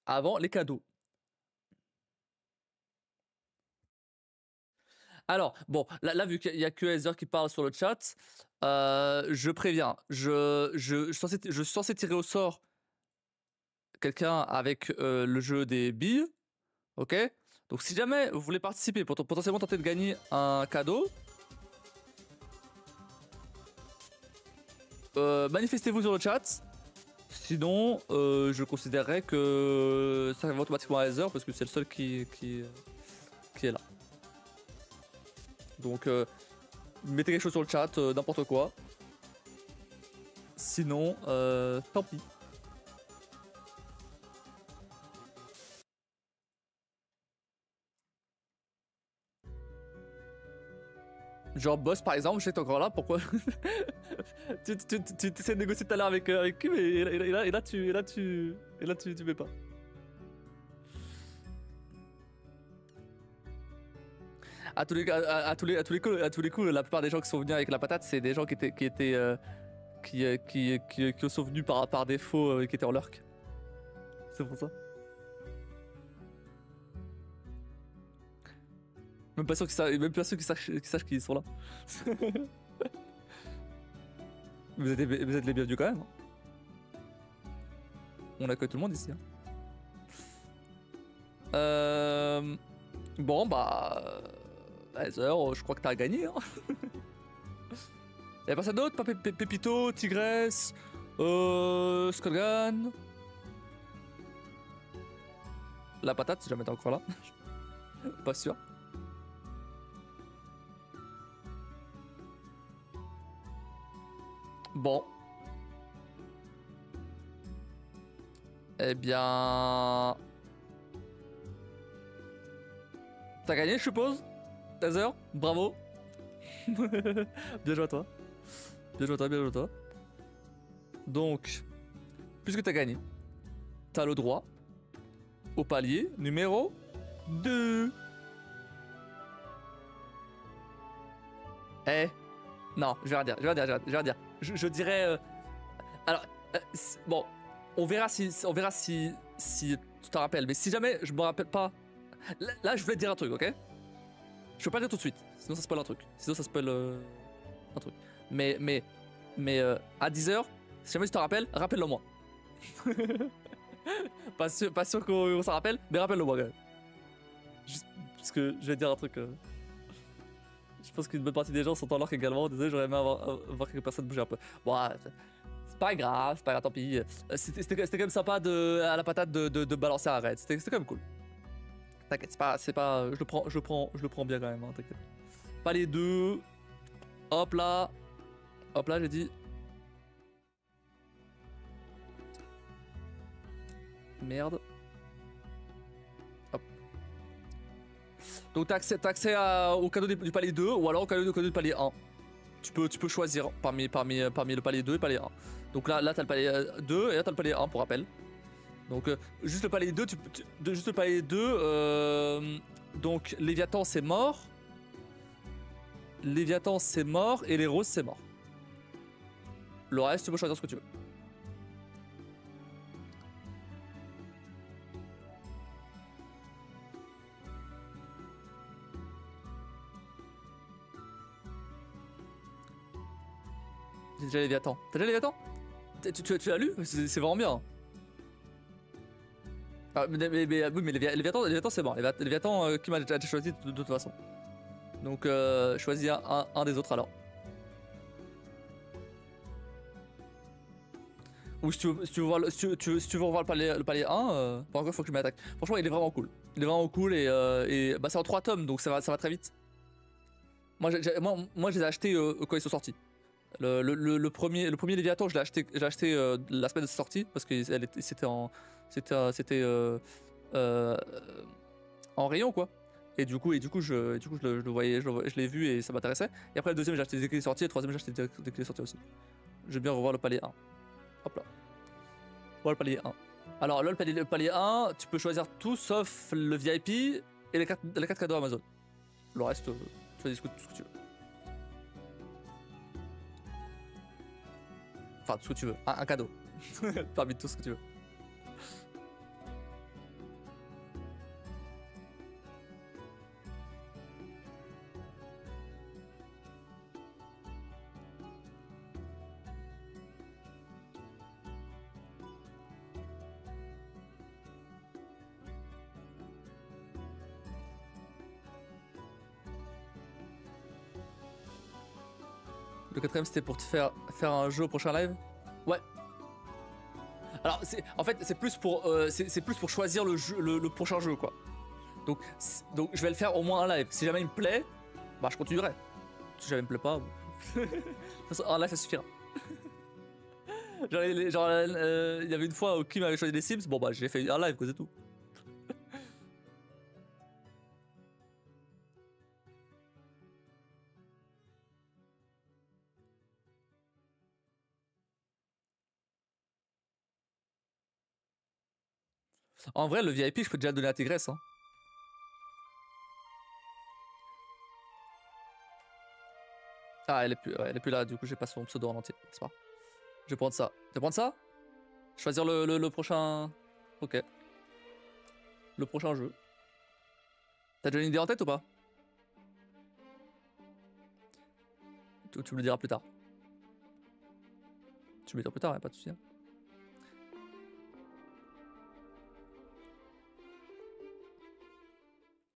avant les cadeaux. Alors, bon, là vu qu'il y a que Heather qui parle sur le chat, je préviens, je suis censé tirer au sort quelqu'un avec le jeu des billes, ok? Donc si jamais vous voulez participer pour potentiellement tenter de gagner un cadeau, manifestez-vous sur le chat. Sinon, je considérerais que ça va automatiquement à Heather parce que c'est le seul qui est là. Donc, mettez quelque chose sur le chat, n'importe quoi. Sinon, tant pis. Genre boss par exemple, je sais que t'es encore là, pourquoi tu essaies de négocier tout à l'heure avec Cube et là tu mets pas. À tous les coups, la plupart des gens qui sont venus avec la patate, c'est des gens qui sont venus par défaut et qui étaient en lurk. C'est pour ça. Même pas sûr qu'ils sachent qu'ils sont là. Vous êtes les bienvenus quand même. Hein. On accueille tout le monde ici. Hein. Bon bah... Heather, je crois que t'as gagné. Hein. Y'a personne d'autre? Pas Pépito, Tigresse, Skolgan. La patate, si jamais t'es encore là. Pas sûr. Bon. Eh bien... T'as gagné, je suppose? Heather, bravo. Bien joué à toi. Bien joué à toi, bien joué à toi. Donc, puisque t'as gagné, t'as le droit au palier numéro 2. Eh, non, je vais rien dire. Je dirais... alors, bon, on verra si tu te rappelles. Mais si jamais je me rappelle pas... Là, je voulais te dire un truc, ok? Je peux pas le dire tout de suite, sinon ça spoil un truc. Sinon ça spoil un truc. Mais à 10h, si jamais tu te rappelles, rappelle-le moi. pas sûr qu'on s'en rappelle, mais rappelle-le moi quand même. Juste parce que je vais te dire un truc. Je pense qu'une bonne partie des gens sont en lurk également. Désolé, j'aurais aimé voir quelques personnes bouger un peu. Bon, c'est pas grave, tant pis. C'était quand même sympa à la patate de balancer un raid. C'était quand même cool. T'inquiète, c'est pas. Je le prends bien quand même, hein, t'inquiète. Pas les deux. Hop là, j'ai dit. Merde. Hop. Donc t'as accès au cadeau du palier 2 ou alors au cadeau du palier 1. Tu peux choisir parmi le palier 2 et le palier 1. Donc là t'as le palier 2 et là t'as le palier 1 pour rappel. Donc juste le palier 2, juste le palier 2, donc Léviathan c'est mort. Léviathan c'est mort et les roses c'est mort. Le reste tu peux choisir ce que tu veux. J'ai déjà Léviathan. T'as déjà Léviathan? Tu l'as lu? C'est vraiment bien. Ah, oui, mais Léviathan c'est mort. Léviathan qui m'a déjà choisi de toute façon. Donc choisis un des autres alors. Ou si tu veux voir le palier 1, par contre faut que je m'attaque. Franchement il est vraiment cool. Il est vraiment cool et bah c'est en 3 tomes donc ça va très vite. Moi je les ai achetés quand ils sont sortis. Le premier Léviathan, je l'ai acheté la semaine de sa sortie parce que c'était en rayon quoi. Et du coup je le voyais, je l'ai vu et ça m'intéressait. Et après le deuxième j'ai acheté dès qu'il est sorti et le troisième j'ai acheté dès qu'il est sorti aussi. Je vais bien revoir le palier 1. Hop là. Voilà le palier 1. Alors là le palier 1, tu peux choisir tout sauf le VIP et les 4 cadeaux Amazon. Le reste, tu choisis ce que tu veux. Enfin, tout ce que tu veux. Un cadeau. Parmi tout ce que tu veux. Le quatrième c'était pour te faire un jeu au prochain live. Ouais. Alors en fait c'est plus pour choisir le prochain jeu quoi. Donc je vais le faire au moins un live. Si jamais il me plaît, bah je continuerai. Si jamais il me plaît pas, bon. De toute façon un live ça suffira. Genre il y avait une fois où Kim avait choisi les Sims, bon bah j'ai fait un live quoi, c'est tout. En vrai le VIP je peux déjà le donner à Tigresse hein. Ah elle est plus là, du coup j'ai pas son pseudo en entier, c'est pas grave. Je vais prendre ça. Tu veux prendre ça? Choisir le prochain... Ok. Le prochain jeu. T'as déjà une idée en tête ou pas? Tu me le diras plus tard. Tu me le diras plus tard, y'a pas de soucis.